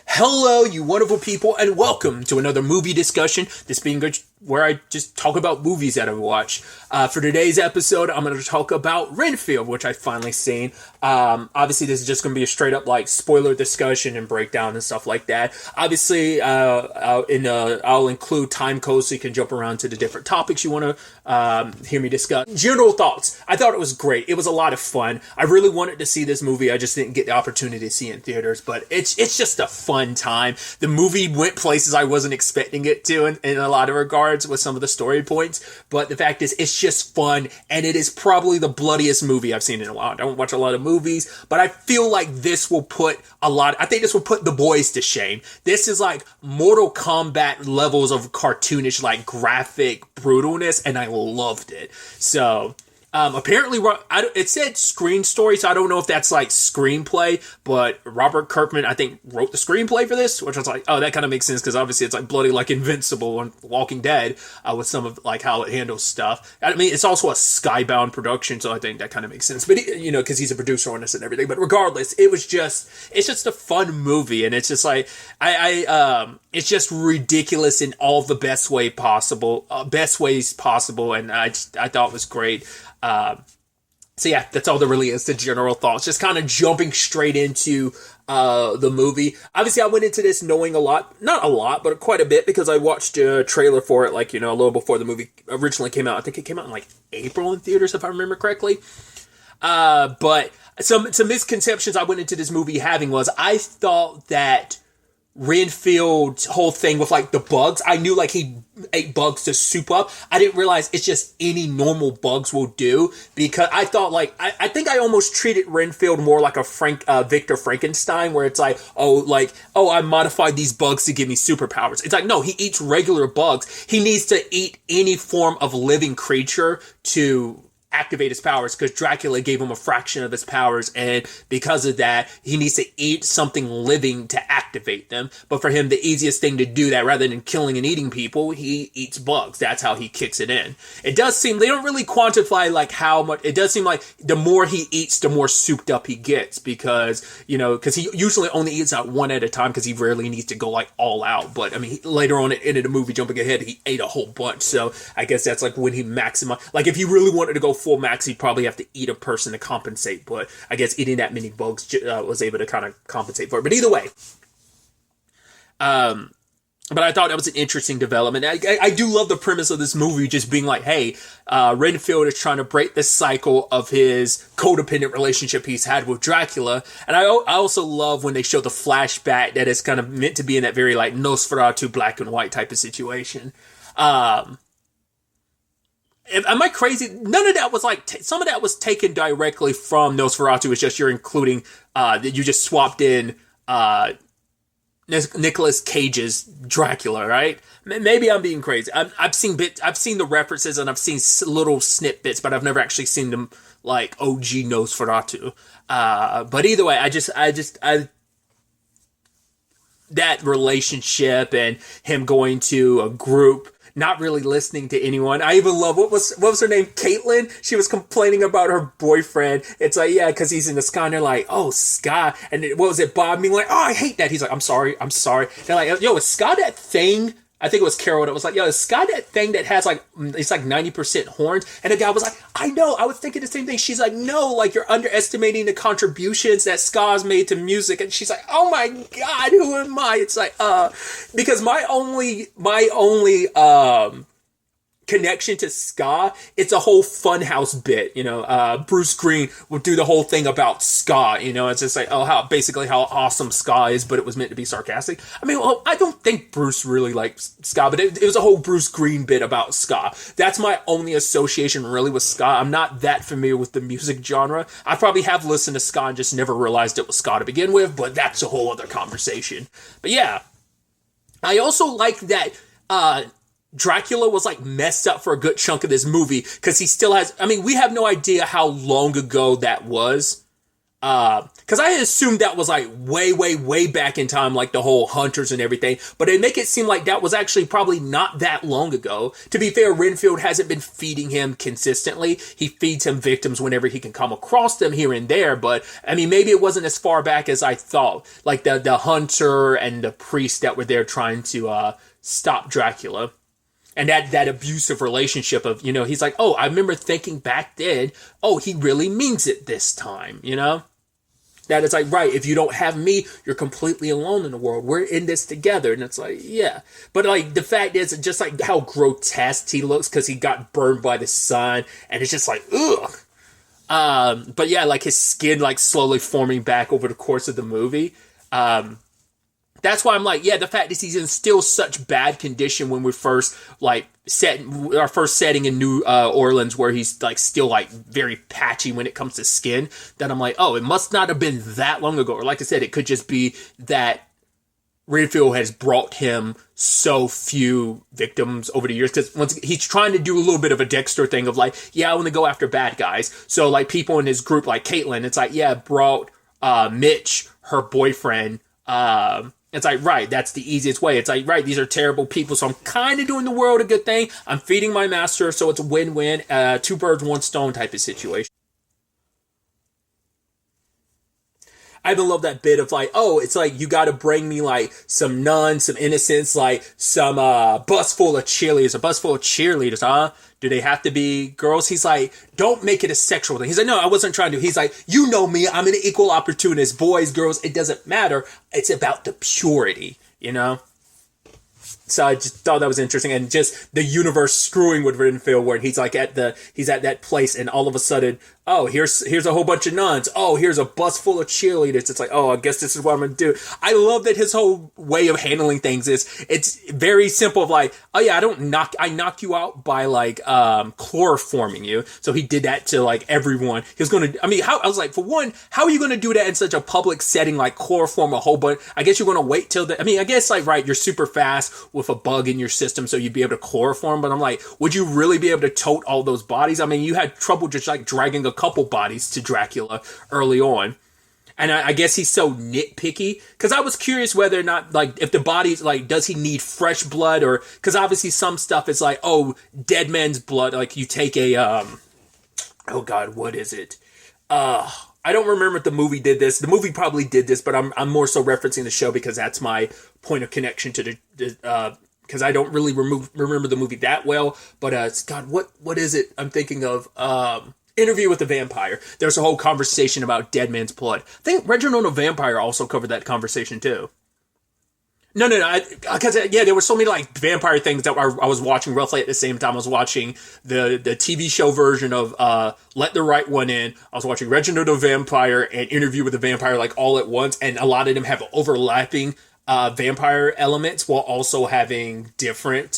Hello, you wonderful people, and welcome to another movie discussion. This being where I just talk about movies that I've watched. For today's episode, I'm going to talk about Renfield, which I've finally seen. Obviously, this is just going to be a straight up like spoiler discussion and breakdown and stuff like that. Obviously, I'll include time codes so you can jump around to the different topics you want to hear me discuss. General thoughts. I thought it was great. It was a lot of fun. I really wanted to see this movie. I just didn't get the opportunity to see it in theaters, but it's just a fun time. The movie went places I wasn't expecting it to in a lot of regards with some of the story points, but the fact is it's just fun, and it is probably the bloodiest movie I've seen in a while. I don't watch a lot of movies, but I feel like this will put I think this will put the boys to shame. This is like Mortal Kombat levels of cartoonish, like graphic brutalness, and I loved it. So apparently, it said screen story, so I don't know if that's like screenplay, but Robert Kirkman, I think, wrote the screenplay for this, which I was like, oh, that kind of makes sense, because obviously it's like bloody like Invincible and Walking Dead with some of like how it handles stuff. I mean, it's also a Skybound production, so I think that kind of makes sense, but because he's a producer on this and everything. But regardless, it's just a fun movie, and it's just like, it's just ridiculous in all the best ways possible, and I thought it was great. So yeah, that's all there really is to general thoughts. Just kind of jumping straight into the movie. Obviously, I went into this knowing not a lot, but quite a bit, because I watched a trailer for it, like, a little before the movie originally came out. I think it came out in like April in theaters, if I remember correctly. But some misconceptions I went into this movie having was I thought that Renfield's whole thing with like the bugs, I knew like he ate bugs to soup up. I didn't realize it's just any normal bugs will do, because I thought like I think I almost treated Renfield more like a Victor Frankenstein, where it's like, I modified these bugs to give me superpowers. It's like, no, he eats regular bugs. He needs to eat any form of living creature to activate his powers, because Dracula gave him a fraction of his powers, and because of that, he needs to eat something living to activate them. But for him, the easiest thing to do that, rather than killing and eating people, he eats bugs. That's how he kicks it in. It does seem, they don't really quantify like how much, it does seem like the more he eats, the more souped up he gets, because he usually only eats out one at a time, because he rarely needs to go like all out. But I mean, later on at the end of the movie, jumping ahead, he ate a whole bunch. So I guess that's like when he maximized, like if he really wanted to go full max, he'd probably have to eat a person to compensate, but I guess eating that many bugs was able to kind of compensate for it. But either way, but I thought that was an interesting development. I do love the premise of this movie just being like, hey, Renfield is trying to break the cycle of his codependent relationship he's had with Dracula. And I also love when they show the flashback that is kind of meant to be in that very like Nosferatu black and white type of situation. Am I crazy? None of that was like, some of that was taken directly from Nosferatu. It's just you're including, that you just swapped in, Nicolas Cage's Dracula, right? Maybe I'm being crazy. I've seen the references, and I've seen little snippets, but I've never actually seen them like OG Nosferatu. But either way, that relationship and him going to a group, not really listening to anyone. I even love, what was her name? Caitlin? She was complaining about her boyfriend. It's like, yeah, because he's in the sky, and they're like, oh, Sky. And what was it, Bob being like, oh, I hate that. He's like, I'm sorry. They're like, yo, is Sky that thing? I think it was Carol that was like, yo, is Sky that thing that has like, it's like 90% horns? And the guy was like, I know, I was thinking the same thing. She's like, no, like you're underestimating the contributions that Ska's made to music. And she's like, oh my God, who am I? It's like, because my only connection to ska, it's a whole funhouse bit, Bruce Green would do the whole thing about ska, it's just like, how awesome ska is, but it was meant to be sarcastic. I mean, well, I don't think Bruce really likes ska, but it was a whole Bruce Green bit about ska. That's my only association really with ska. I'm not that familiar with the music genre. I probably have listened to ska and just never realized it was ska to begin with, but that's a whole other conversation. But yeah, I also like that, Dracula was like messed up for a good chunk of this movie, because he still has, I mean, we have no idea how long ago that was. Because I assumed that was like way, way, way back in time, like the whole hunters and everything. But they make it seem like that was actually probably not that long ago. To be fair, Renfield hasn't been feeding him consistently. He feeds him victims whenever he can come across them here and there. But I mean, maybe it wasn't as far back as I thought. Like the hunter and the priest that were there trying to stop Dracula. And that abusive relationship of, he's like, oh, I remember thinking back then, oh, he really means it this time, That it's like, right, if you don't have me, you're completely alone in the world. We're in this together. And it's like, yeah. But like, the fact is, just like how grotesque he looks because he got burned by the sun. And it's just like, ugh. But yeah, like his skin like slowly forming back over the course of the movie. That's why I'm like, yeah, the fact is he's in still such bad condition when we first like our first setting in New Orleans where he's like still like very patchy when it comes to skin, that I'm like, oh, it must not have been that long ago. Or like I said, it could just be that Renfield has brought him so few victims over the years because once he's trying to do a little bit of a Dexter thing of like, yeah, I want to go after bad guys. So like people in his group like Caitlin, it's like, yeah, brought Mitch, her boyfriend, it's like, right, that's the easiest way. It's like, right, these are terrible people, so I'm kind of doing the world a good thing. I'm feeding my master, so it's a win-win, two birds, one stone type of situation. I even love that bit of like, oh, it's like you got to bring me like some nuns, some innocents, like some bus full of cheerleaders. A bus full of cheerleaders, huh? Do they have to be girls? He's like, don't make it a sexual thing. He's like, no, I wasn't trying to. He's like, you know me, I'm an equal opportunist. Boys, girls, it doesn't matter. It's about the purity, So I just thought that was interesting, and just the universe screwing with Renfield, where he's like he's at that place, and all of a sudden, oh, here's a whole bunch of nuns. Oh, here's a bus full of cheerleaders. It's like, oh, I guess this is what I'm gonna do. I love that his whole way of handling things is it's very simple. Of like, oh yeah, I knock you out by like chloroforming you. So he did that to like everyone. He was gonna. I mean, I was like, for one, how are you gonna do that in such a public setting, like chloroform a whole bunch? I guess you're gonna wait till I guess like right, you're super fast with a bug in your system, so you'd be able to chloroform. But I'm like, would you really be able to tote all those bodies? I mean, you had trouble just like dragging a couple bodies to Dracula early on. And I guess he's so nitpicky because I was curious whether or not, like, if the body's like, does he need fresh blood? Or because obviously some stuff is like, oh, dead man's blood. Like you take a oh god, what is it? I don't remember if the movie did this. The movie probably did this, but I'm more so referencing the show because that's my point of connection to the because I don't really remember the movie that well. But God, what is it? I'm thinking of Interview with the Vampire. There's a whole conversation about dead man's blood. I think Reginald the Vampire also covered that conversation too. No, because yeah, there were so many like vampire things that I was watching roughly at the same time. I was watching the TV show version of Let the Right One In. I was watching Reginald the Vampire and Interview with the Vampire like all at once, and a lot of them have overlapping vampire elements while also having different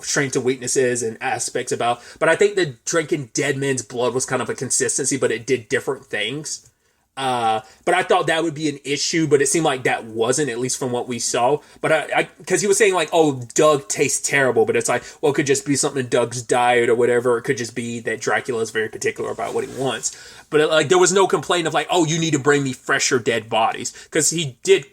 strengths and weaknesses and aspects about. But I think the drinking dead men's blood was kind of a consistency, but it did different things. But I thought that would be an issue, but it seemed like that wasn't, at least from what we saw. But because he was saying like, oh, Doug tastes terrible, but it's like, well, it could just be something in Doug's diet or whatever. It could just be that Dracula is very particular about what he wants. But like, there was no complaint of like, oh, you need to bring me fresher dead bodies. Because he did,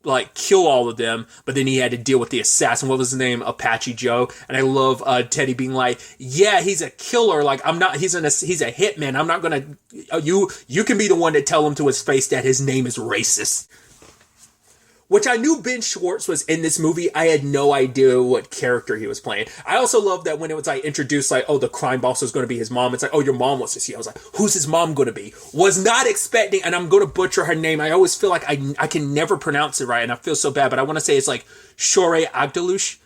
like kill all of them, but then he had to deal with the assassin. What was his name? Apache Joe. And I love Teddy being like, yeah, he's a killer. Like he's a hitman. I'm not gonna. You can be the one to tell him to his face that his name is racist. Which I knew Ben Schwartz was in this movie. I had no idea what character he was playing. I also love that when it was like introduced, like, oh, the crime boss was going to be his mom. It's like, oh, your mom wants to see. I was like, who's his mom going to be? Was not expecting, and I'm going to butcher her name. I always feel like I can never pronounce it right, and I feel so bad. But I want to say it's like Shore Agdalush,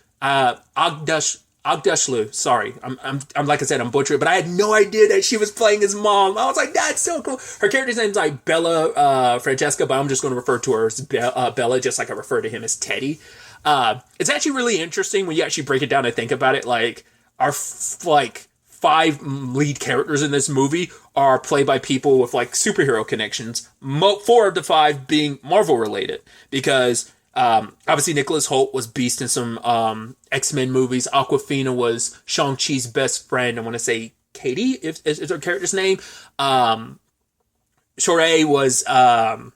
Agdashlu. Sorry, I'm like I said, I'm butchering, but I had no idea that she was playing his mom. I was like, that's so cool. Her character's name's like Bella Francesca, but I'm just going to refer to her as Bella, just like I refer to him as Teddy. It's actually really interesting when you actually break it down and think about it. Like our five lead characters in this movie are played by people with like superhero connections. 4 of the 5 being Marvel related, because obviously Nicholas Hoult was Beast in some X-Men movies. Awkwafina was Shang-Chi's best friend. I want to say Katie, is her character's name. Shore was, oh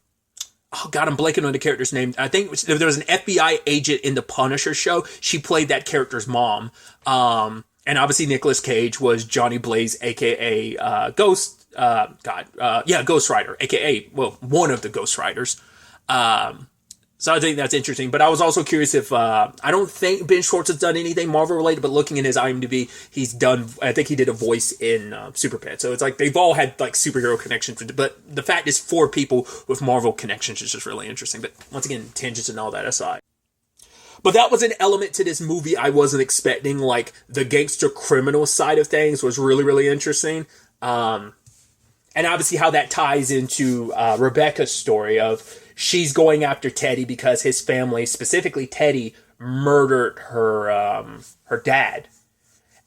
God, I'm blanking on the character's name. I think there was an FBI agent in the Punisher show. She played that character's mom. And obviously Nicolas Cage was Johnny Blaze, aka Ghost. Ghost Rider, aka one of the Ghost Riders. So I think that's interesting. But I was also curious if I don't think Ben Schwartz has done anything Marvel related, but looking in his IMDb, he's done. I think he did a voice in Super Pet. So it's like they've all had like superhero connections. But the fact is, 4 people with Marvel connections is just really interesting. But once again, tangents and all that aside. But that was an element to this movie I wasn't expecting. Like, the gangster criminal side of things was really, really interesting. And obviously how that ties into Rebecca's story of she's going after Teddy because his family, specifically Teddy, murdered her dad.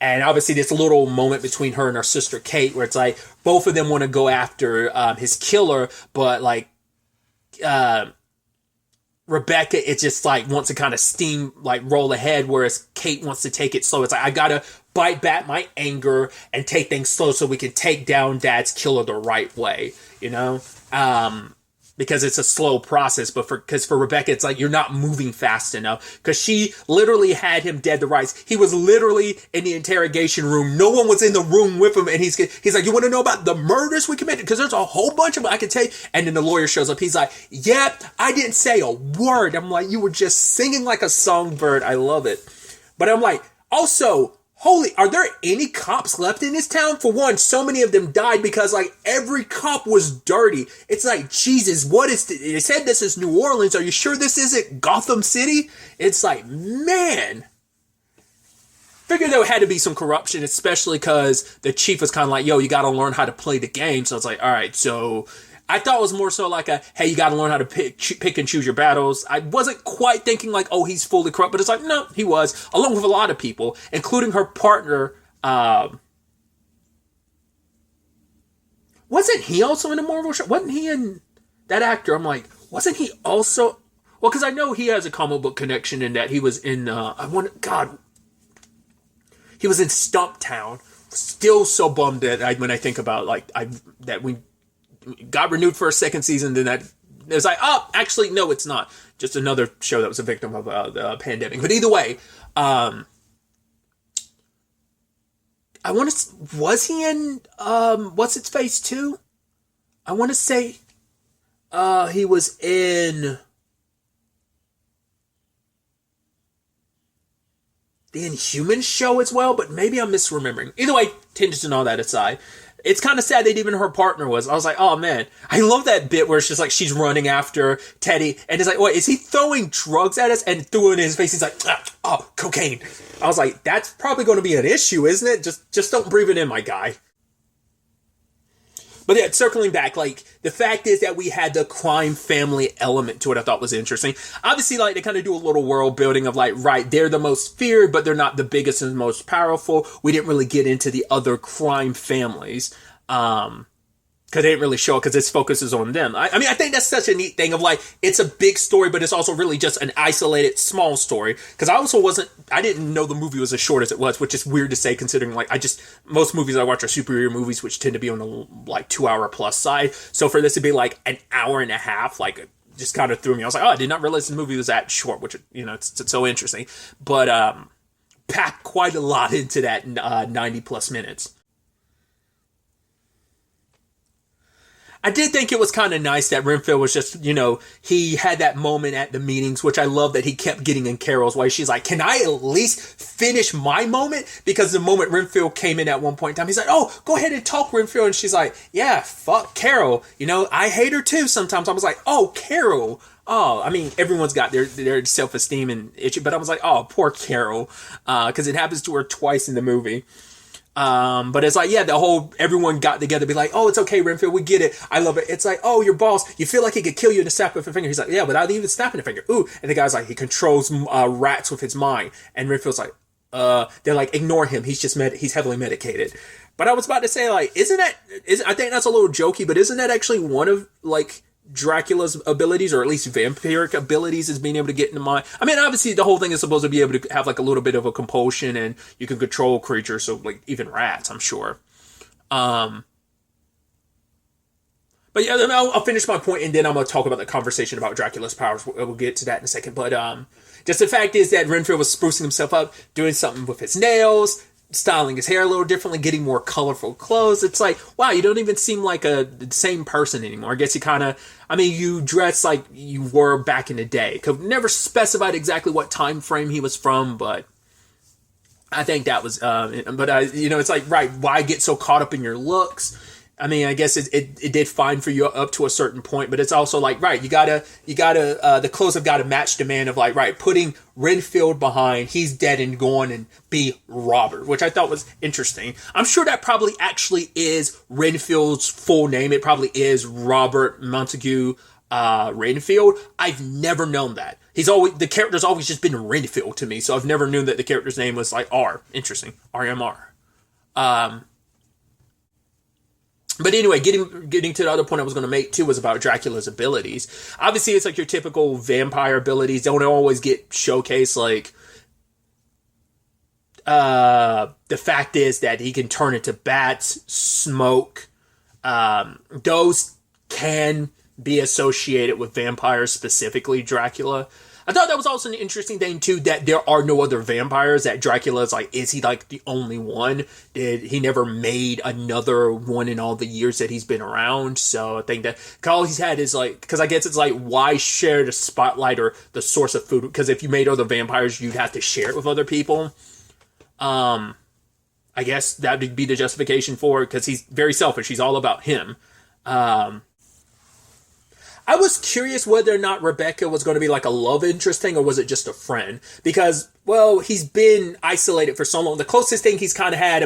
And obviously this little moment between her and her sister Kate where it's like both of them want to go after his killer, but like... Rebecca, it just like wants to kind of roll ahead, whereas Kate wants to take it slow. It's like, I gotta bite back my anger and take things slow so we can take down Dad's killer the right way, you know? Because it's a slow process, but for Rebecca, it's like, you're not moving fast enough. Because she literally had him dead to rights. He was literally in the interrogation room. No one was in the room with him. And he's like, you want to know about the murders we committed? Because there's a whole bunch of them I can tell you. And then the lawyer shows up. He's like, yeah, I didn't say a word. I'm like, you were just singing like a songbird. I love it. But I'm like, also... are there any cops left in this town? For one, so many of them died because, like, every cop was dirty. It's like, Jesus, what is They said this is New Orleans. Are you sure this isn't Gotham City? It's like, man. Figured there had to be some corruption, especially because the chief was kind of like, yo, you got to learn how to play the game. So it's like, all right, so... I thought it was more so like hey, you got to learn how to pick and choose your battles. I wasn't quite thinking like, oh, he's fully corrupt, but it's like, no, he was, along with a lot of people, including her partner. Wasn't he also in the Marvel show? Wasn't he in that actor? I'm like, wasn't he also? Well, because I know he has a comic book connection in that he was in, he was in Stumptown. Still so bummed that when I think about that we got renewed for a second season, then that it was like, oh, actually, no, it's not. Just another show that was a victim of the pandemic. But either way, I want to. Was he in What's Its Face 2? I want to say he was in the Inhumans show as well, but maybe I'm misremembering. Either way, tangents and all that aside. It's kind of sad that even her partner was. I was like, oh man. I love that bit where it's just like she's running after Teddy and it's like, wait, is he throwing drugs at us? And threw it in his face. He's like, oh, cocaine. I was like, that's probably going to be an issue, isn't it? Just don't breathe it in, my guy. But yeah, circling back, like, the fact is that we had the crime family element to it I thought was interesting. Obviously, like, they kind of do a little world building of, like, right, they're the most feared, but they're not the biggest and most powerful. We didn't really get into the other crime families. Because they didn't really show it because its focus is on them. I mean, I think that's such a neat thing of like, it's a big story, but it's also really just an isolated small story. Because I didn't know the movie was as short as it was, which is weird to say considering like, most movies I watch are superhero movies, which tend to be on the like 2-hour plus side. So for this to be like an hour and a half, like just kind of threw me. I was like, oh, I did not realize the movie was that short, which, you know, it's so interesting. But packed quite a lot into that 90 plus minutes. I did think it was kind of nice that Renfield was just, you know, he had that moment at the meetings, which I love that he kept getting in Carol's way. She's like, can I at least finish my moment? Because the moment Renfield came in at one point in time, he's like, oh, go ahead and talk, Renfield. And she's like, yeah, fuck Carol. You know, I hate her too sometimes. I was like, oh, Carol. Oh, I mean, everyone's got their self-esteem and issue, but I was like, oh, poor Carol. Because it happens to her twice in the movie. But it's like, yeah, everyone got together, be like, oh, it's okay, Renfield, we get it. I love it. It's like, oh, your boss, you feel like he could kill you in a snap of a finger. He's like, yeah, without even snapping a finger. Ooh. And the guy's like, he controls rats with his mind. And Renfield's like, they're like, ignore him. He's just he's heavily medicated. But I was about to say, like, I think that's a little jokey, but isn't that actually one of, like, Dracula's abilities, or at least vampiric abilities, is being able to get into mind. I mean, obviously the whole thing is supposed to be able to have like a little bit of a compulsion and you can control creatures, so like even rats, I'm sure. Um, but yeah, I'll finish my point, and then I'm going to talk about the conversation about Dracula's powers. We'll get to that in a second. But just the fact is that Renfield was sprucing himself up, doing something with his nails, styling his hair a little differently, getting more colorful clothes. It's like, wow, you don't even seem like the same person anymore. I guess you dress like you were back in the day. Could never specified exactly what time frame he was from, but I think that was, it's like, right, why get so caught up in your looks? I mean, I guess it did fine for you up to a certain point, but it's also like, right, the clothes have got to match the man of like, right, putting Renfield behind, he's dead and gone, and be Robert, which I thought was interesting. I'm sure that probably actually is Renfield's full name. It probably is Robert Montague Renfield. I've never known that. The character's always just been Renfield to me, so I've never known that the character's name was like R. Interesting. R-M-R. But anyway, getting to the other point I was going to make too was about Dracula's abilities. Obviously, it's like your typical vampire abilities don't always get showcased. Like, the fact is that he can turn into bats, smoke. Those can be associated with vampires, specifically Dracula. I thought that was also an interesting thing too, that there are no other vampires, that Dracula's like, is he like the only one? He never made another one in all the years that he's been around? So I think that all he's had is like, because I guess it's like, why share the spotlight or the source of food? Because if you made other vampires, you'd have to share it with other people. I guess that would be the justification for it, because he's very selfish. He's all about him. I was curious whether or not Rebecca was going to be like a love interest thing, or was it just a friend? Because, well, he's been isolated for so long. The closest thing he's kind of had,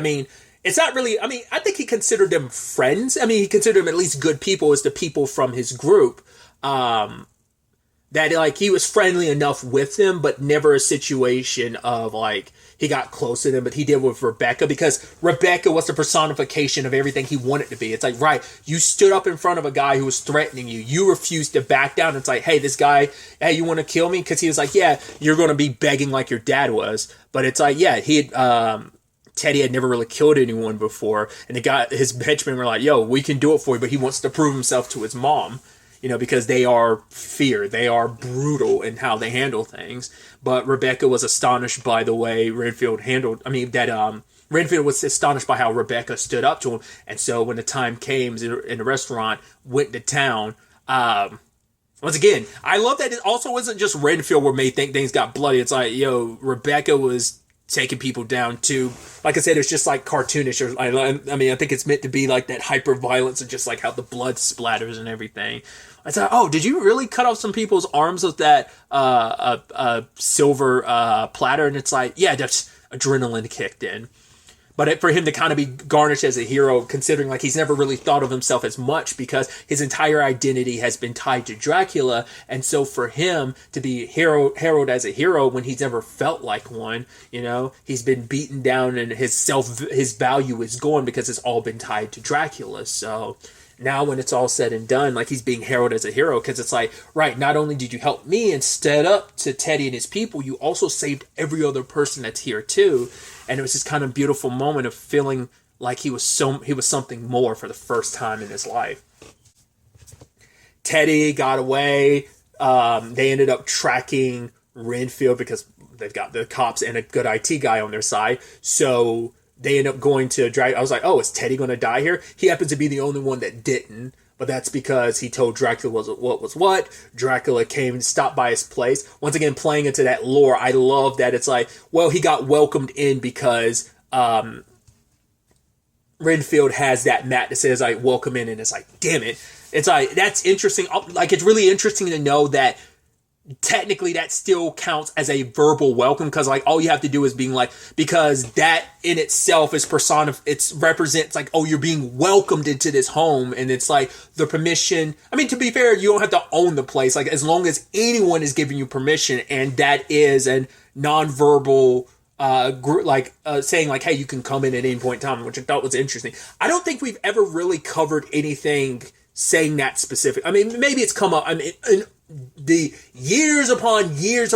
it's not really, I think he considered them friends. He considered them at least good people, as the people from his group. That, like, he was friendly enough with them, but never a situation of, like, he got close to them, but he did with Rebecca, because Rebecca was the personification of everything he wanted to be. It's like, right, you stood up in front of a guy who was threatening you. You refused to back down. It's like, hey, this guy, hey, you want to kill me? Because he was like, yeah, you're going to be begging like your dad was. But it's like, yeah, Teddy had never really killed anyone before. And his henchmen were like, yo, we can do it for you, but he wants to prove himself to his mom. Because they are they are brutal in how they handle things. But Rebecca was astonished by the way Renfield Renfield was astonished by how Rebecca stood up to him. And so when the time came in the restaurant, went to town. Once again, I love that it also wasn't just Renfield where made think things got bloody. It's like, yo, Rebecca was taking people down too. Like I said, it's just like cartoonish. I think it's meant to be like that hyper violence and just like how the blood splatters and everything. I thought, oh, did you really cut off some people's arms with that silver platter? And it's like, yeah, that's adrenaline kicked in. But for him to kind of be garnished as a hero, considering like he's never really thought of himself as much, because his entire identity has been tied to Dracula. And so for him to be heralded as a hero when he's never felt like one, he's been beaten down and his value is gone because it's all been tied to Dracula. So now when it's all said and done, like he's being heralded as a hero, because it's like, right, not only did you help me and stood up to Teddy and his people, you also saved every other person that's here too. And it was this kind of beautiful moment of feeling like he was something more for the first time in his life. Teddy got away. They ended up tracking Renfield because they've got the cops and a good IT guy on their side. So they end up going to Dracula. I was like, oh, is Teddy going to die here? He happens to be the only one that didn't. But that's because he told Dracula what was what. Dracula came and stopped by his place. Once again, playing into that lore, I love that it's like, well, he got welcomed in because Renfield has that mat that says, like, welcome in. And it's like, damn it. It's like, that's interesting. Like, it's really interesting to know that technically that still counts as a verbal welcome, because like all you have to do is being like, because that in itself is it represents like, oh, you're being welcomed into this home, and it's like the permission. To be fair, you don't have to own the place, like as long as anyone is giving you permission, and that is a non-verbal saying like, hey, you can come in at any point in time, which I thought was interesting. I don't think we've ever really covered anything saying that specific. Maybe it's come up. the years upon years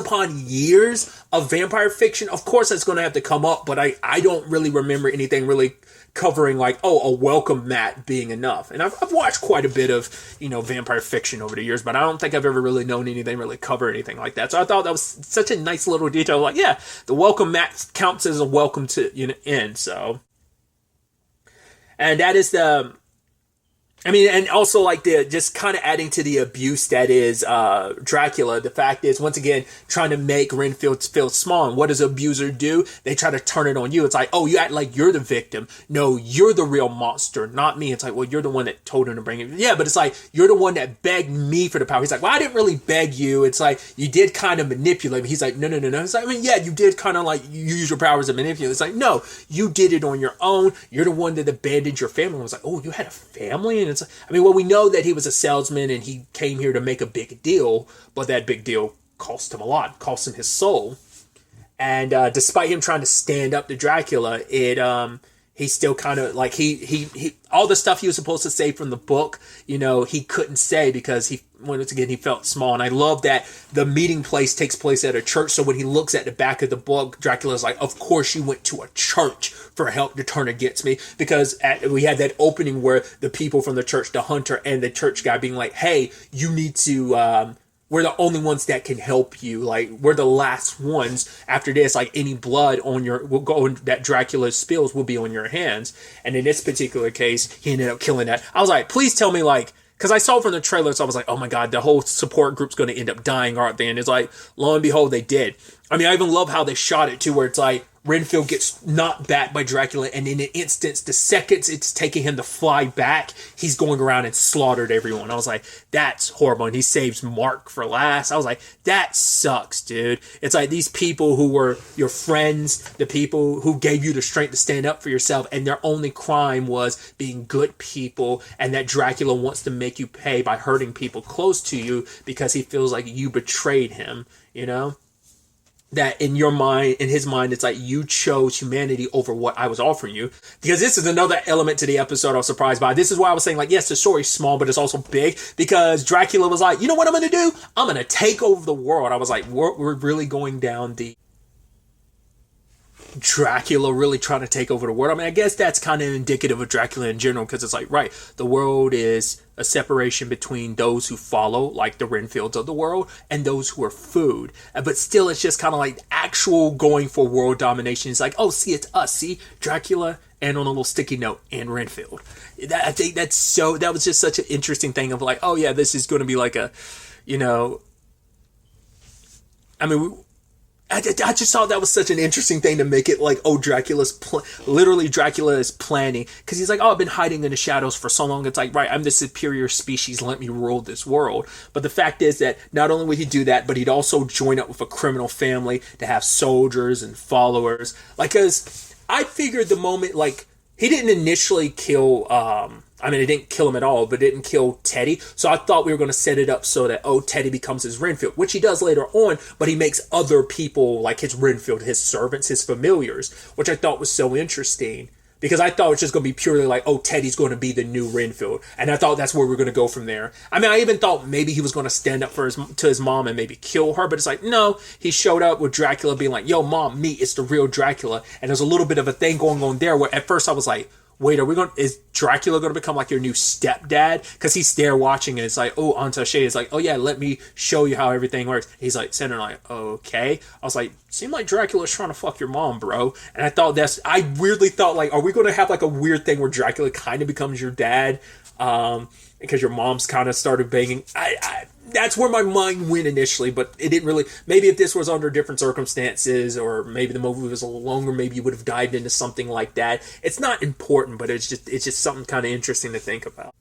of vampire fiction, of course that's going to have to come up, but I don't really remember anything really covering like, oh, a welcome mat being enough. And I've watched quite a bit of, vampire fiction over the years, but I don't think I've ever really known anything really cover anything like that. So I thought that was such a nice little detail. Like, yeah, the welcome mat counts as a welcome to end. So, and that is and also like just kind of adding to the abuse that is Dracula. The fact is, once again, trying to make Renfield feel small. And what does an abuser do? They try to turn it on you. It's like, oh, you act like you're the victim. No, you're the real monster, not me. It's like, well, you're the one that told him to bring it. Yeah, but it's like, you're the one that begged me for the power. He's like, well, I didn't really beg you. It's like, you did kind of manipulate me. He's like, no. It's like, I mean, yeah, you did kind of like, you use your powers to manipulate. It's like, no, you did it on your own. You're the one that abandoned your family. I was like, oh, you had a family? And it's like, I mean, well, we know that he was a salesman and he came here to make a big deal, but that big deal cost him a lot, cost him his soul. And despite him trying to stand up to Dracula, he still kind of like he all the stuff he was supposed to say from the book, he couldn't say because once again he felt small. And I love that the meeting place takes place at a church. So when he looks at the back of the book, Dracula's like, of course you went to a church for help to turn against me, because we had that opening where the people from the church, the hunter and the church guy, being like, hey, you need to we're the only ones that can help you. Like, we're the last ones. After this, like, any blood that Dracula spills will be on your hands. And in this particular case, he ended up killing that. I was like, please tell me, like, because I saw from the trailer, so I was like, oh my God, the whole support group's going to end up dying, aren't they? And it's like, lo and behold, they did. I mean, I even love how they shot it too, where it's like, Renfield gets knocked back by Dracula, and in an instant, the seconds it's taking him to fly back, he's going around and slaughtered everyone. I was like, that's horrible. And he saves Mark for last. I was like, that sucks, dude. It's like these people who were your friends, the people who gave you the strength to stand up for yourself, and their only crime was being good people, and that Dracula wants to make you pay by hurting people close to you because he feels like you betrayed him, that in his mind, it's like you chose humanity over what I was offering you. Because this is another element to the episode I was surprised by. This is why I was saying, like, yes, the story's small, but it's also big. Because Dracula was like, you know what I'm going to do? I'm going to take over the world. I was like, we're really going down the Dracula really trying to take over the world. I mean, I guess that's kind of indicative of Dracula in general, because it's like, right, the world is a separation between those who follow, like the Renfields of the world, and those who are food. But still, it's just kind of like actual going for world domination. It's like, oh, see, it's us. See, Dracula, and on a little sticky note, and Renfield. I think that was just such an interesting thing of like, oh yeah, this is going to be like a, I mean, I just thought that was such an interesting thing to make it like, oh, Dracula is planning, because he's like, oh, I've been hiding in the shadows for so long. It's like, right, I'm the superior species, let me rule this world. But the fact is that not only would he do that, but he'd also join up with a criminal family to have soldiers and followers. Like, because I figured the moment, like, he didn't initially kill, it didn't kill him at all, but it didn't kill Teddy. So I thought we were going to set it up so that, oh, Teddy becomes his Renfield, which he does later on, but he makes other people like his Renfield, his servants, his familiars, which I thought was so interesting. Because I thought it was just going to be purely like, oh, Teddy's going to be the new Renfield. And I thought that's where we're going to go from there. I mean, I even thought maybe he was going to stand up to his mom and maybe kill her. But it's like, no, he showed up with Dracula being like, yo, mom, me, it's the real Dracula. And there's a little bit of a thing going on there where at first I was like, wait, is Dracula going to become like your new stepdad? Because he's there watching and it's like, oh, Antache is like, oh yeah, let me show you how everything works. He's like, sitting there like, okay. I was like, seemed like Dracula's trying to fuck your mom, bro. And I weirdly thought like, are we going to have like a weird thing where Dracula kind of becomes your dad? Because your mom's kind of started banging. That's where my mind went initially, but it didn't really. Maybe if this was under different circumstances, or maybe the movie was a little longer, maybe you would have dived into something like that. It's not important, but it's just something kind of interesting to think about.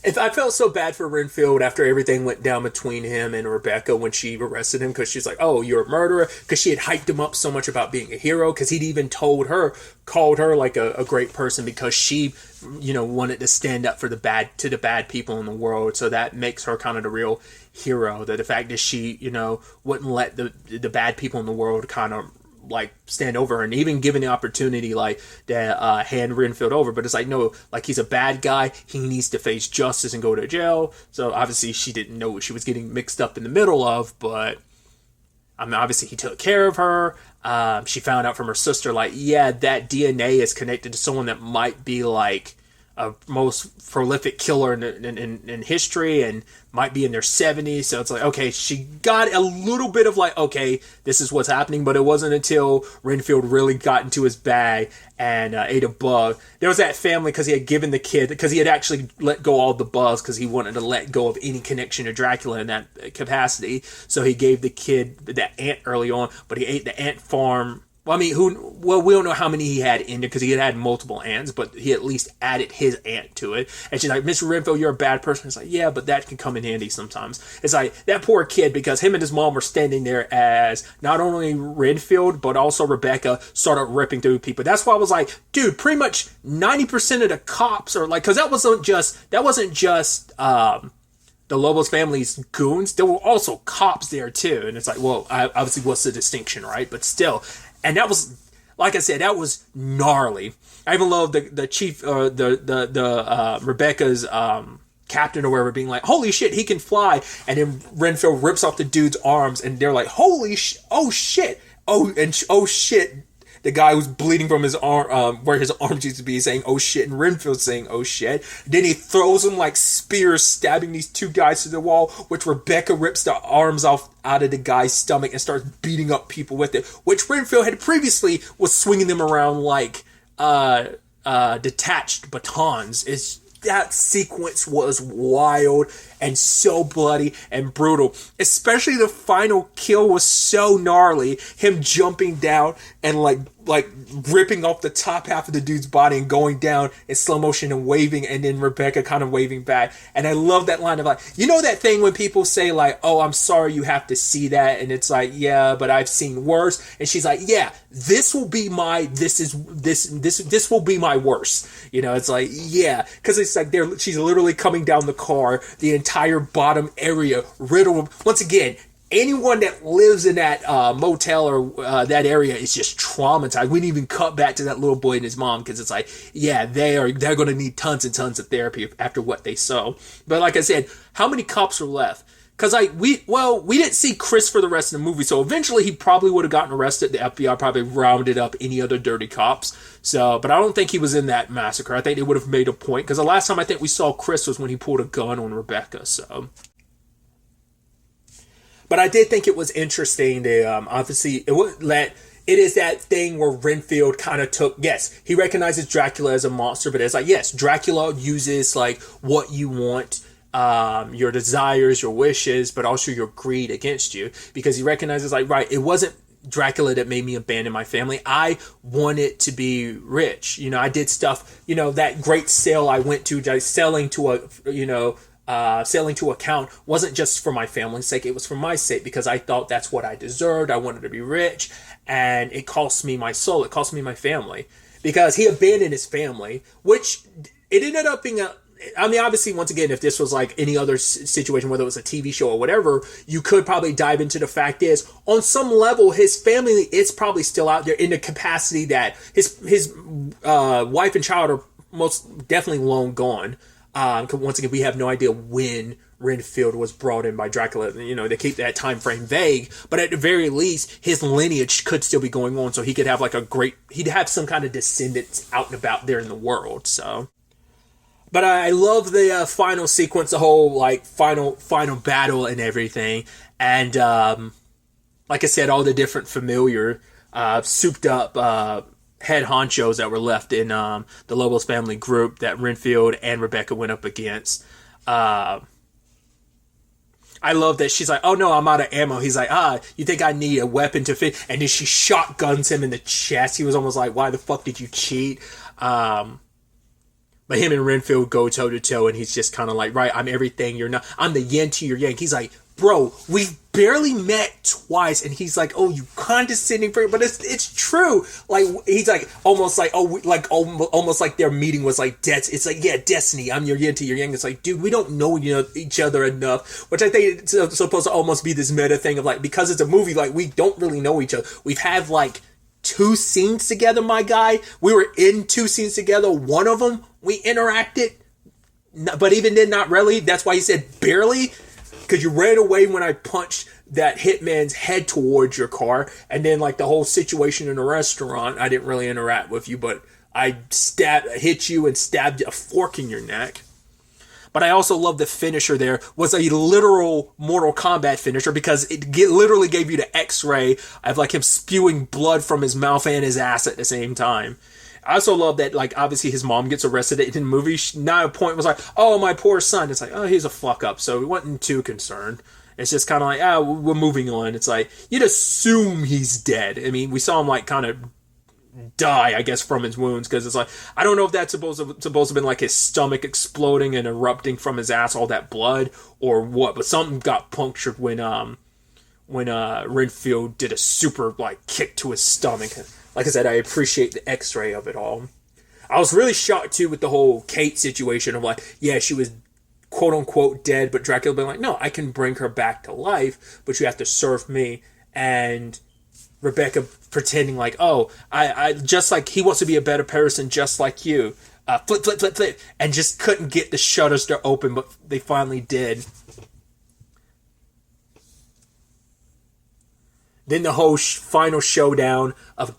If I felt so bad for Renfield after everything went down between him and Rebecca when she arrested him, because she's like, oh, you're a murderer, because she had hyped him up so much about being a hero, because he'd even called her like a great person, because she, wanted to stand up for the bad people in the world. So that makes her kind of the real hero. That the fact that she, wouldn't let the bad people in the world kind of like stand over her, and even given the opportunity like to hand Renfield over, but it's like no, like he's a bad guy, he needs to face justice and go to jail. So obviously she didn't know what she was getting mixed up in the middle of, but I mean obviously he took care of her. She found out from her sister like, yeah, that DNA is connected to someone that might be like a most prolific killer in history and might be in their 70s. So it's like, okay, she got a little bit of like, okay, this is what's happening. But it wasn't until Renfield really got into his bag and ate a bug. There was that family because he had given the kid, because he had actually let go all the bugs because he wanted to let go of any connection to Dracula in that capacity. So he gave the kid that ant early on, but he ate the ant farm. Well, I mean, we don't know how many he had in there because he had multiple ants, but he at least added his ant to it. And she's like, Mr. Renfield, you're a bad person. It's like, yeah, but that can come in handy sometimes. It's like, that poor kid, because him and his mom were standing there as not only Renfield, but also Rebecca started ripping through people. That's why I was like, dude, pretty much 90% of the cops are like, because that wasn't just the Lobo's family's goons. There were also cops there too. And it's like, well, obviously what's the distinction, right? But still. And that was, like I said, that was gnarly. I even love the chief, Rebecca's captain or whatever being like, holy shit, he can fly. And then Renfield rips off the dude's arms and they're like, holy oh shit. Oh shit. The guy who's bleeding from his arm, where his arms used to be, saying, oh shit, and Renfield saying, oh shit. Then he throws them like spears, stabbing these two guys to the wall, which Rebecca rips the arms off out of the guy's stomach and starts beating up people with it, which Renfield had previously was swinging them around like detached batons. That sequence was wild and so bloody and brutal. Especially the final kill was so gnarly. Him jumping down and like ripping off the top half of the dude's body and going down in slow motion and waving, and then Rebecca kind of waving back. And I love that line of like, you know that thing when people say like, oh, I'm sorry you have to see that, and it's like, yeah, but I've seen worse. And she's like, yeah, this will be my this will be my worst. You know, it's like, yeah, because it's like she's literally coming down the car, the entire bottom area riddled. Once again, anyone that lives in that motel or that area is just traumatized. We didn't even cut back to that little boy and his mom because it's like, yeah, they're going to need tons and tons of therapy after what they saw. But like I said, how many cops are left? Because we didn't see Chris for the rest of the movie, so eventually he probably would have gotten arrested. The FBI probably rounded up any other dirty cops. So, but I don't think he was in that massacre. I think they would have made a point, because the last time I think we saw Chris was when he pulled a gun on Rebecca. So, but I did think it was interesting that obviously it is that thing where Renfield kind of took, yes, he recognizes Dracula as a monster, but it's like, yes, Dracula uses like what you want, your desires, your wishes, but also your greed against you, because he recognizes like, right, it wasn't Dracula that made me abandon my family. I wanted to be rich. You know, I did stuff, you know, that great sale I went to, selling to account wasn't just for my family's sake, it was for my sake, because I thought that's what I deserved. I wanted to be rich, and it cost me my soul, it cost me my family, because he abandoned his family, which it ended up being I mean, obviously, once again, if this was like any other situation, whether it was a TV show or whatever, you could probably dive into the fact is, on some level, his family is probably still out there in the capacity that his wife and child are most definitely long gone. Once again, we have no idea when Renfield was brought in by Dracula. You know, they keep that time frame vague, but at the very least, his lineage could still be going on, so he could have like he'd have some kind of descendants out and about there in the world. So. But I love the final sequence, the whole like final battle and everything, and like I said, all the different familiar, souped up head honchos that were left in the Lobo's family group that Renfield and Rebecca went up against. I love that she's like, oh no, I'm out of ammo. He's like, you think I need a weapon to fit? And then she shotguns him in the chest. He was almost like, why the fuck did you cheat? But him and Renfield go toe to toe, and he's just kind of like, right, I'm everything you're not. I'm the yin to your yang. He's like, bro, we've barely met twice, and he's like, oh, you condescending prick, but it's true. Like, he's like, almost like, almost like their meeting was like, it's like, yeah, destiny, I'm your yin to your yang. It's like, dude, we don't know each other enough, which I think it's supposed to almost be this meta thing of like, because it's a movie, like, we don't really know each other. We've had like 2 scenes together, my guy. We were in 2 scenes together. One of them, we interacted, but even then, not really. That's why he said barely, because you ran away when I punched that hitman's head towards your car. And then, like, the whole situation in the restaurant, I didn't really interact with you, but I hit you and stabbed a fork in your neck. But I also love the finisher there was a literal Mortal Kombat finisher, because it literally gave you the X-ray of like him spewing blood from his mouth and his ass at the same time. I also love that, like, obviously his mom gets arrested in the movie. Not a point was like, oh, my poor son. It's like, oh, he's a fuck up. So we wasn't too concerned. It's just kind of like, we're moving on. It's like, you'd assume he's dead. I mean, we saw him like kind of die, I guess, from his wounds, because it's like, I don't know if that's supposed to have been like his stomach exploding and erupting from his ass, all that blood, or what, but something got punctured when Renfield did a super like kick to his stomach. Like I said, I appreciate the X-ray of it all. I was really shocked too with the whole Kate situation of like, yeah, she was quote unquote dead, but Dracula being like, no, I can bring her back to life, but you have to serve me. And Rebecca pretending like, oh, I just like, he wants to be a better person just like you. Flip, and just couldn't get the shutters to open, but they finally did. Then the whole final showdown of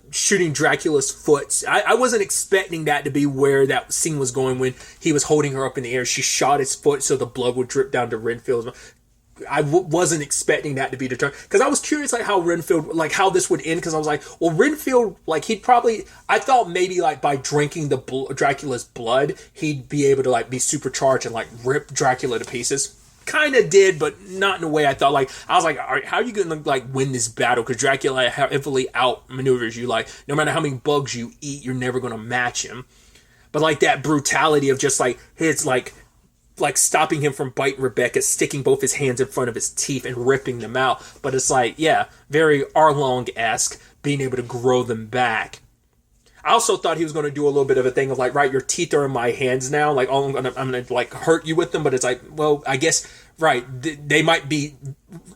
shooting Dracula's foot. I wasn't expecting that to be where that scene was going when he was holding her up in the air. She shot his foot so the blood would drip down to Renfield. I wasn't expecting that to be the turn, because I was curious like how Renfield, like how this would end, because I was like, well, Renfield, like I thought maybe like by drinking Dracula's blood, he'd be able to like be supercharged and like rip Dracula to pieces. Kind of did, but not in a way I thought. Like, I was like, all right, how are you going to like win this battle? Because Dracula heavily outmaneuvers you. Like, no matter how many bugs you eat, you're never going to match him. But like that brutality of just like his like stopping him from biting Rebecca, sticking both his hands in front of his teeth and ripping them out. But it's like, yeah, very Arlong-esque, being able to grow them back. I also thought he was going to do a little bit of a thing of like, right, your teeth are in my hands now. Like, oh, I'm gonna like hurt you with them. But it's like, well, I guess, right, they might be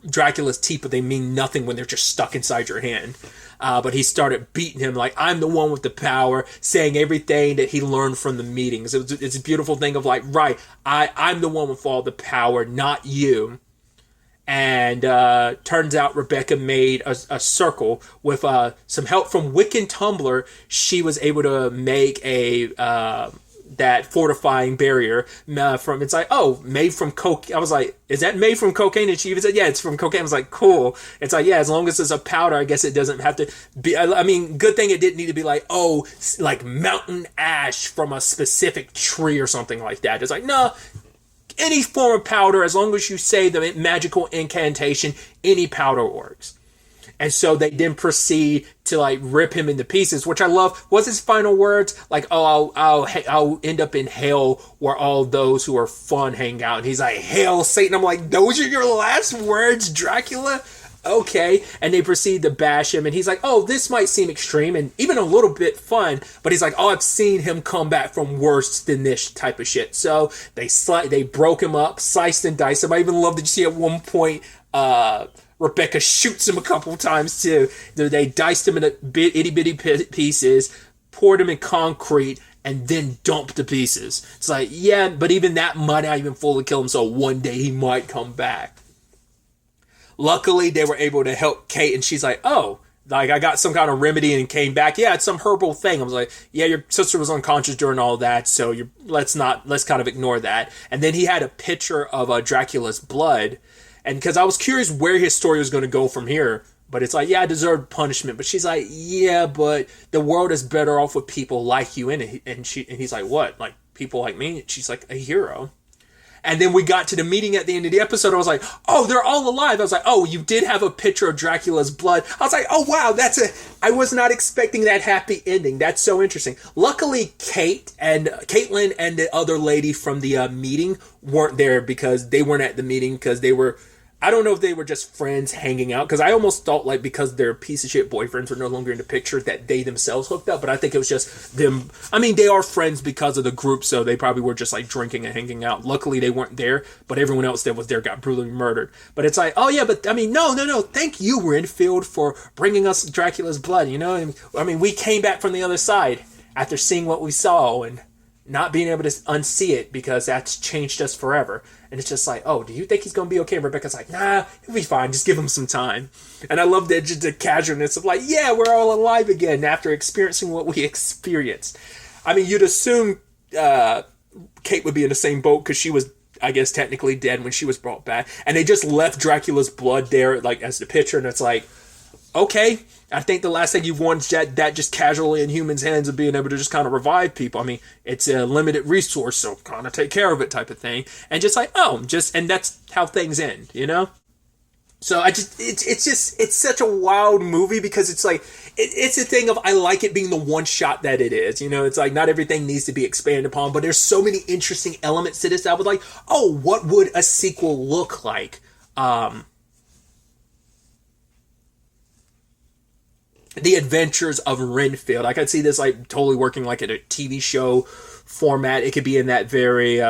Dracula's teeth, but they mean nothing when they're just stuck inside your hand. But he started beating him like, I'm the one with the power, saying everything that he learned from the meetings. It's a beautiful thing of like, right, I'm the one with all the power, not you. And turns out Rebecca made a circle with some help from Wiccan Tumblr. She was able to make that fortifying barrier from. It's like, oh, made from coke. I was like, is that made from cocaine? And she even said, yeah, it's from cocaine. I was like, cool. It's like, yeah, as long as it's a powder, I guess it doesn't have to be. I mean, good thing it didn't need to be like, oh, like mountain ash from a specific tree or something like that. It's like, no. Any form of powder, as long as you say the magical incantation, any powder works. And so they then proceed to like rip him into pieces, which I love. What's his final words? Like, oh, I'll end up in hell where all those who are fun hang out. And he's like, hail Satan. I'm like, those are your last words, Dracula? Okay. And they proceed to bash him, and he's like, oh, this might seem extreme and even a little bit fun, but he's like, oh, I've seen him come back from worse than this type of shit. So they broke him up, sliced and diced him. I even love that you see at one point Rebecca shoots him a couple times too. They diced him into itty bitty pieces, poured him in concrete, and then dumped the pieces. It's like, yeah, but even that might not even fully kill him, so one day he might come back. Luckily, they were able to help Kate, and she's like, oh, like, I got some kind of remedy and came back. Yeah, it's some herbal thing. I was like, yeah, your sister was unconscious during all that, so let's kind of ignore that. And then he had a picture of Dracula's blood, and because I was curious where his story was going to go from here, but it's like, yeah, I deserved punishment. But she's like, yeah, but the world is better off with people like you in it. And he's like, what? Like, people like me? She's like, a hero. And then we got to the meeting at the end of the episode. I was like, oh, they're all alive. I was like, oh, you did have a picture of Dracula's blood. I was like, oh, wow, I was not expecting that happy ending. That's so interesting. Luckily, Caitlin and the other lady from the meeting weren't there, because they weren't at the meeting because they were, I don't know if they were just friends hanging out, because I almost thought like because their piece of shit boyfriends were no longer in the picture that they themselves hooked up, but I think it was just them. I mean, they are friends because of the group, so they probably were just like drinking and hanging out. Luckily they weren't there, but everyone else that was there got brutally murdered. But it's like, oh yeah, but I mean, no, thank you, Renfield, for bringing us Dracula's blood, you know? I mean, we came back from the other side after seeing what we saw and not being able to unsee it, because that's changed us forever. And it's just like, oh, do you think he's going to be okay? And Rebecca's like, nah, he'll be fine. Just give him some time. And I love the casualness of like, yeah, we're all alive again after experiencing what we experienced. I mean, you'd assume Kate would be in the same boat, because she was, I guess, technically dead when she was brought back. And they just left Dracula's blood there, like, as the picture. And it's like, okay, I think the last thing you've wanted is that just casually in humans' hands of being able to just kind of revive people. I mean, it's a limited resource, so kind of take care of it type of thing. And just like, and that's how things end, you know? So it's such a wild movie, because it's like, it's a thing of, I like it being the one shot that it is, you know? It's like, not everything needs to be expanded upon, but there's so many interesting elements to this that I was like, oh, what would a sequel look like? The Adventures of Renfield. I could see this like totally working like in a TV show format. It could be in that very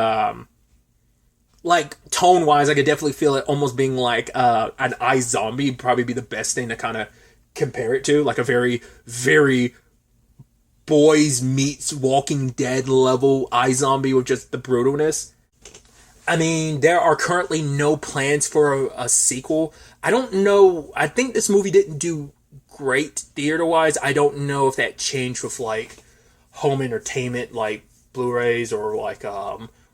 like tone wise. I could definitely feel it almost being like an iZombie would probably be the best thing to kind of compare it to, like a very, very Boys meets Walking Dead level iZombie with just the brutalness. I mean, there are currently no plans for a sequel. I don't know. I think this movie didn't do great theater-wise. I don't know if that changed with, like, home entertainment, like Blu-rays or, like,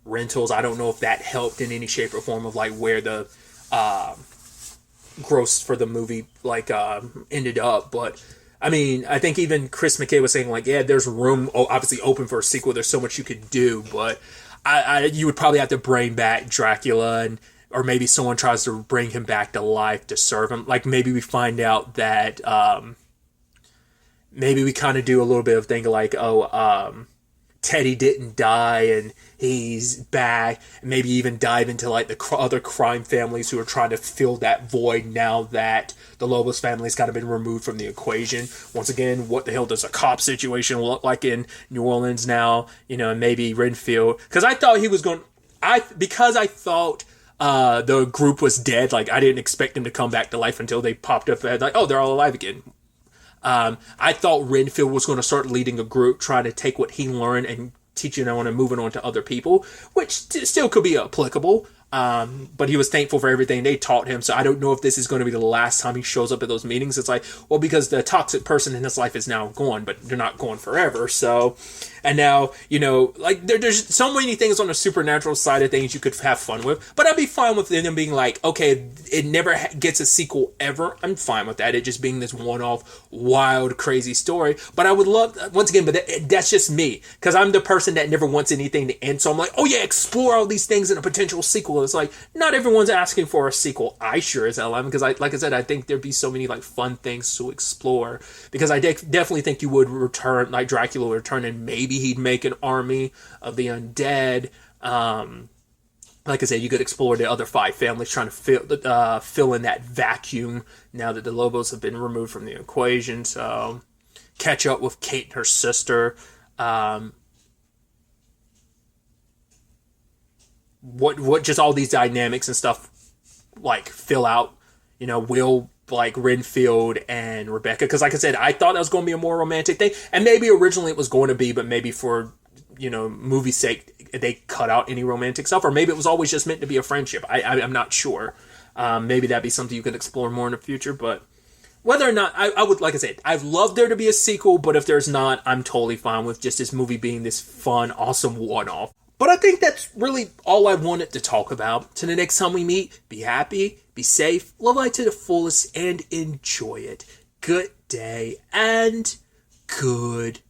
rentals. I don't know if that helped in any shape or form of, like, where the gross for the movie, like, ended up. But, I mean, I think even Chris McKay was saying, like, yeah, there's room, obviously, open for a sequel. There's so much you could do, but you would probably have to bring back Dracula, or maybe someone tries to bring him back to life to serve him. Like, maybe we find out that, maybe we kind of do a little bit of thing like, Teddy didn't die and he's back. Maybe even dive into, like, the other crime families who are trying to fill that void now that the Lobo's family's kind of been removed from the equation. Once again, what the hell does a cop situation look like in New Orleans now? You know, and maybe Renfield. Because I thought he was going... Because I thought... the group was dead. Like, I didn't expect them to come back to life until they popped up and like, oh, they're all alive again. I thought Renfield was going to start leading a group, trying to take what he learned and teaching on and moving on to other people, which still could be applicable. But he was thankful for everything they taught him. So I don't know if this is going to be the last time he shows up at those meetings. It's like, well, because the toxic person in his life is now gone, but they're not gone forever. So, and now, you know, like there's so many things on the supernatural side of things you could have fun with, but I'd be fine with them being like, okay, it never gets a sequel ever. I'm fine with that. It just being this one-off wild, crazy story. But I would love, once again, but that's just me, because I'm the person that never wants anything to end. So I'm like, oh yeah, explore all these things in a potential sequel. It's like, not everyone's asking for a sequel. I sure as hell am, because like I said, I think there'd be so many like fun things to explore, because I definitely think you would return, like Dracula would return, and maybe he'd make an army of the undead. Like I said, you could explore the other 5 families trying to fill in that vacuum now that the Lobos have been removed from the equation. So catch up with Kate and her sister. What just all these dynamics and stuff like fill out, you know, will like Renfield and Rebecca, because like I said, I thought that was going to be a more romantic thing, and maybe originally it was going to be, but maybe for, you know, movie's sake they cut out any romantic stuff, or maybe it was always just meant to be a friendship. I'm not sure. Maybe that'd be something you could explore more in the future, but whether or not I would, like I said, I'd love there to be a sequel, but if there's not, I'm totally fine with just this movie being this fun, awesome one-off. But I think that's really all I wanted to talk about. Till the next time we meet, be happy, be safe, live life to the fullest, and enjoy it. Good day, and goodbye.